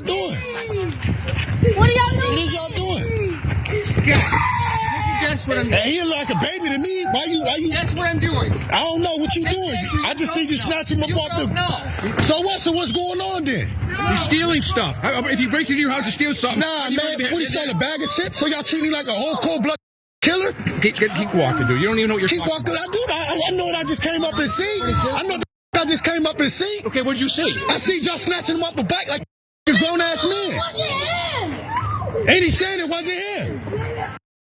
y'all doing? What are y'all doing? What is y'all doing? Guess. Take a guess what I'm doing. Hey, he like a baby to me. Why you? Guess what I'm doing. I don't know what you doing. I just see you snatching him up off the. So what? So what's going on then? He's stealing stuff. If he breaks into your house to steal something. Nah, man. What is that? A bag of chips? So y'all treat me like a whole cold-blooded killer? Keep walking, dude. You don't even know what you're Keep talking walking. I know what I just came up and see. I know I just came up and see. Okay, what did you see? I see y'all snatching him up a bike like a grown-ass man. Wasn't him. Ain't he saying it wasn't him?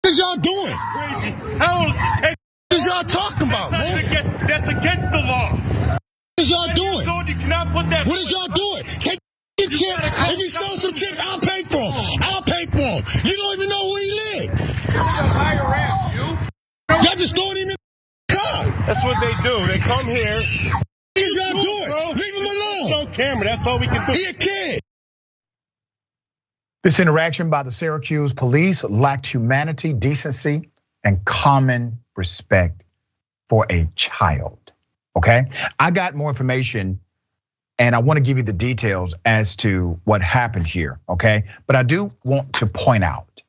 What is y'all doing? Crazy. How old is he? What is y'all talking about, man? That's against the law. What is y'all doing? You cannot put that. What is y'all doing? Take the chips. If he stole some chips, I'll pay for him. I'll pay for him. You don't even know where he lives. Higher ramp, you. Y'all just throwing him in the car. That's what they do. They come here. What is y'all doing? Leave him alone. On camera. That's all we can do. He a kid. This interaction by the Syracuse police lacked humanity, decency, and common respect for a child, okay? I got more information and I wanna give you the details as to what happened here, okay? But I do want to point out,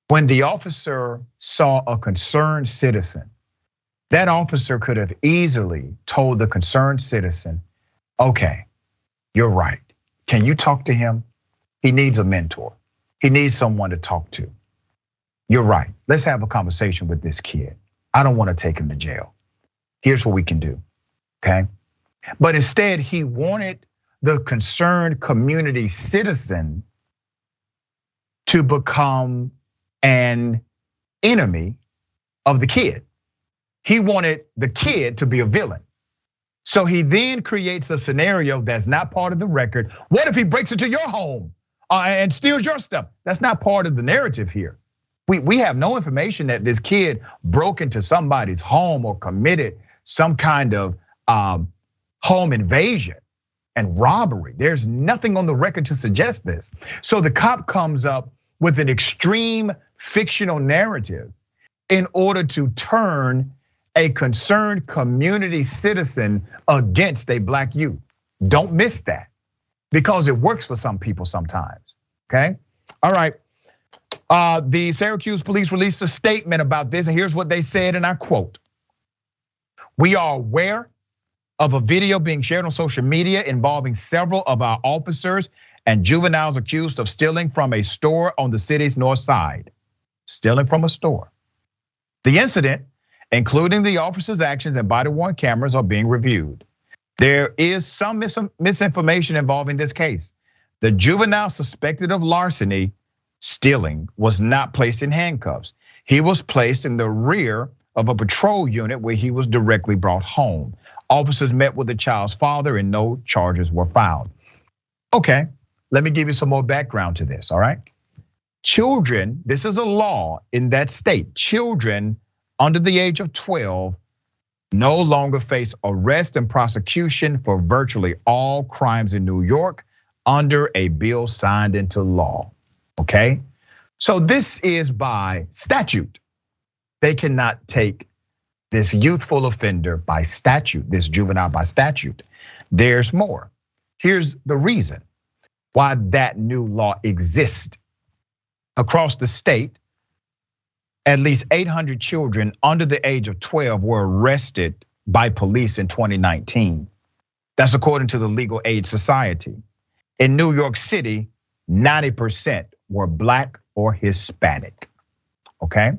when the officer saw a concerned citizen, that officer could have easily told the concerned citizen, okay, you're right. Can you talk to him? He needs a mentor. He needs someone to talk to. You're right. Let's have a conversation with this kid. I don't want to take him to jail. Here's what we can do, okay? But instead, he wanted the concerned community citizen to become an enemy of the kid. He wanted the kid to be a villain. So he then creates a scenario that's not part of the record. What if he breaks into your home and steals your stuff? That's not part of the narrative here. We have no information that this kid broke into somebody's home or committed some kind of home invasion and robbery. There's nothing on the record to suggest this. So the cop comes up with an extreme fictional narrative in order to turn a concerned community citizen against a black youth. Don't miss that, because it works for some people sometimes, okay? All right, the Syracuse police released a statement about this, and here's what they said, and I quote: "We are aware of a video being shared on social media involving several of our officers and juveniles accused of stealing from a store on the city's north side." Stealing from a store. "The incident, including the officers' actions and body-worn cameras, are being reviewed. There is some misinformation involving this case. The juvenile suspected of larceny, stealing, was not placed in handcuffs. He was placed in the rear of a patrol unit where he was directly brought home. Officers met with the child's father and no charges were filed." Okay, let me give you some more background to this, all right? Children, this is a law in that state. Children under the age of 12 no longer face arrest and prosecution for virtually all crimes in New York under a bill signed into law, okay? So this is by statute. They cannot take this youthful offender by statute, this juvenile by statute. There's more. Here's the reason why that new law exists. Across the state, at least 800 children under the age of 12 were arrested by police in 2019. That's according to the Legal Aid Society. In New York City, 90% were black or Hispanic, okay?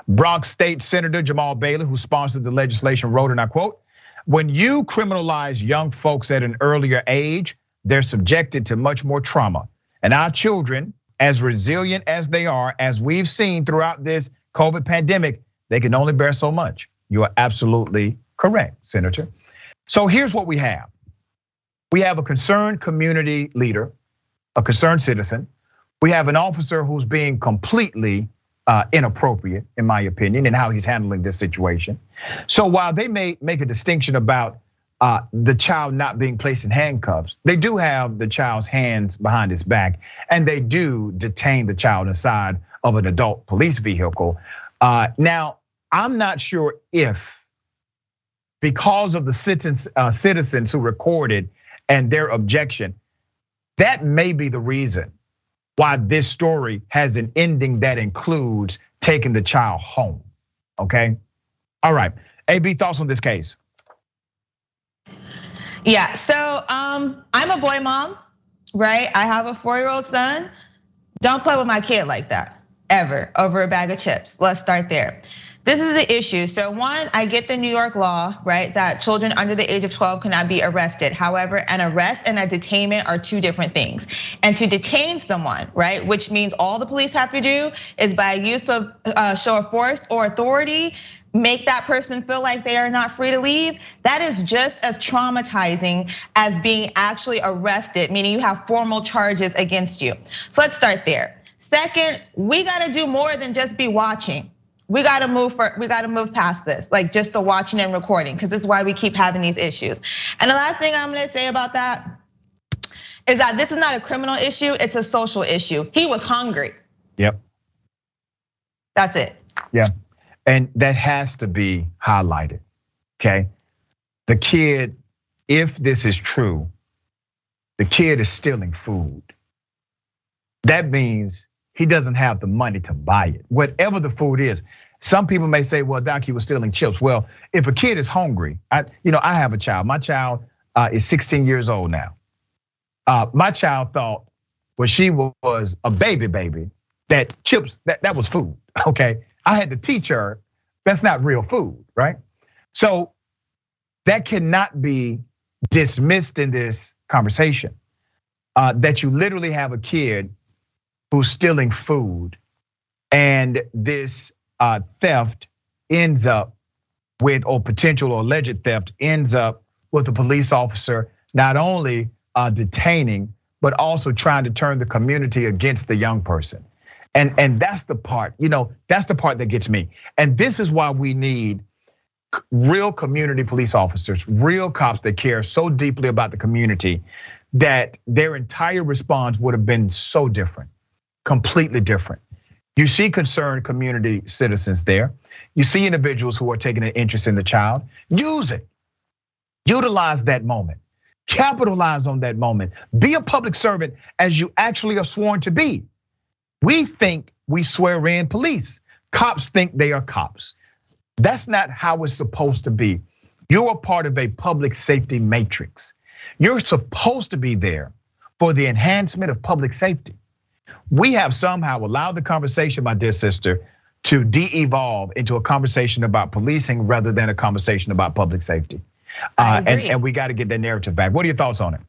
Bronx State Senator Jamal Bailey, who sponsored the legislation, wrote, and I quote: "When you criminalize young folks at an earlier age, they're subjected to much more trauma. And our children, as resilient as they are, as we've seen throughout this COVID pandemic, they can only bear so much." You are absolutely correct, Senator. So here's what we have. We have a concerned community leader, a concerned citizen. We have an officer who's being completely inappropriate, in my opinion, in how he's handling this situation. So while they may make a distinction about the child not being placed in handcuffs, they do have the child's hands behind his back, and they do detain the child inside of an adult police vehicle. Now, I'm not sure if, because of the citizens who recorded and their objection, That may be the reason why this story has an ending that includes taking the child home, okay? All right, A.B., thoughts on this case? Yeah, so I'm a boy mom, right? I have a 4-year-old son. Don't play with my kid like that, ever, over a bag of chips. Let's start there. This is the issue. So one, I get the New York law, right? That children under the age of 12 cannot be arrested. However, an arrest and a detainment are two different things. And to detain someone, right? Which means all the police have to do is by use of show of force or authority, make that person feel like they are not free to leave. That is just as traumatizing as being actually arrested, meaning you have formal charges against you. So let's start there. Second, we gotta do more than just be watching. We gotta move past this, like just the watching and recording, because this is why we keep having these issues. And the last thing I'm gonna say about that is that this is not a criminal issue, it's a social issue. He was hungry. Yep. That's it. Yeah, and that has to be highlighted, okay? The kid, if this is true, the kid is stealing food. That means he doesn't have the money to buy it, whatever the food is. Some people may say, well, Doc, he was stealing chips. Well, if a kid is hungry, I have a child. My child is 16 years old now. My child thought when she was a baby, that chips, that was food, okay? I had to teach her that's not real food, right? So that cannot be dismissed in this conversation, that you literally have a kid who's stealing food, and this theft ends up with, or potential or alleged theft ends up with the police officer not only detaining, but also trying to turn the community against the young person. And that's the part, that's the part that gets me. And this is why we need real community police officers, real cops that care so deeply about the community that their entire response would have been so different, completely different. You see concerned community citizens there. You see individuals who are taking an interest in the child. Use it. Utilize that moment. Capitalize on that moment. Be a public servant as you actually are sworn to be. We think we swear in police. Cops think they are cops. That's not how it's supposed to be. You're a part of a public safety matrix. You're supposed to be there for the enhancement of public safety. We have somehow allowed the conversation, my dear sister, to de-evolve into a conversation about policing rather than a conversation about public safety. And we got to get that narrative back. What are your thoughts on it?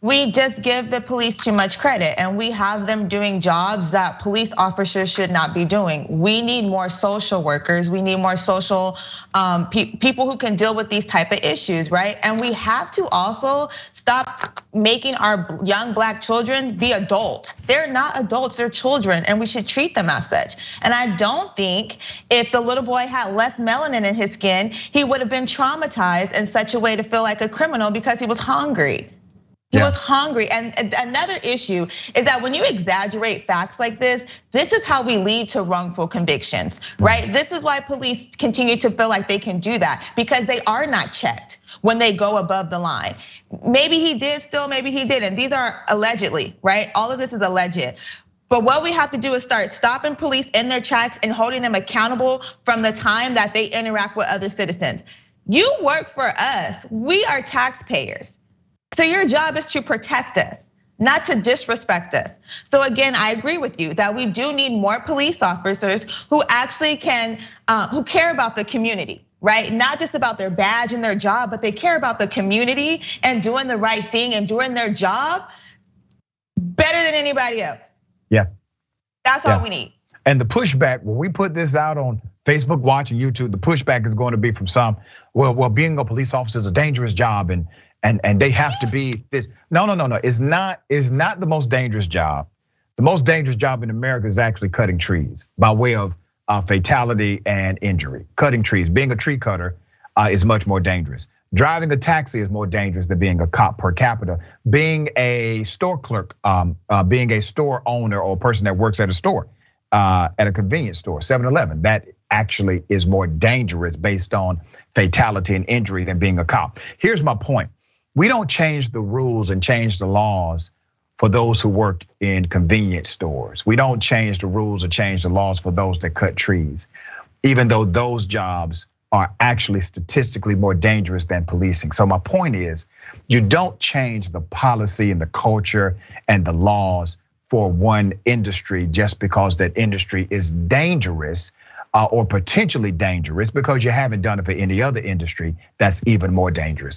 We just give the police too much credit, and we have them doing jobs that police officers should not be doing. We need more social workers. We need more social people who can deal with these type of issues, right? And we have to also stop making our young Black children be adults. They're not adults, they're children, and we should treat them as such. And I don't think if the little boy had less melanin in his skin, he would have been traumatized in such a way to feel like a criminal because he was hungry. He was hungry. And another issue is that when you exaggerate facts like this is how we lead to wrongful convictions, right? This is why police continue to feel like they can do that, because they are not checked when they go above the line. Maybe he did still, maybe he didn't. These are allegedly, right? All of this is alleged. But what we have to do is start stopping police in their tracks and holding them accountable from the time that they interact with other citizens. You work for us, we are taxpayers. So your job is to protect us, not to disrespect us. So again, I agree with you that we do need more police officers who actually who care about the community, right? Not just about their badge and their job, but they care about the community and doing the right thing and doing their job better than anybody else. Yeah. That's all we need. And the pushback, when we put this out on Facebook Watch and YouTube, the pushback is going to be from some, well, being a police officer is a dangerous job and they have to be this. No. It's not the most dangerous job. The most dangerous job in America is actually cutting trees by way of fatality and injury. Cutting trees, being a tree cutter is much more dangerous. Driving a taxi is more dangerous than being a cop per capita. Being a store clerk, being a store owner or a person that works at a store, at a convenience store, 7-Eleven, that actually is more dangerous based on fatality and injury than being a cop. Here's my point. We don't change the rules and change the laws for those who work in convenience stores. We don't change the rules or change the laws for those that cut trees, even though those jobs are actually statistically more dangerous than policing. So my point is, you don't change the policy and the culture and the laws for one industry just because that industry is dangerous or potentially dangerous, because you haven't done it for any other industry that's even more dangerous.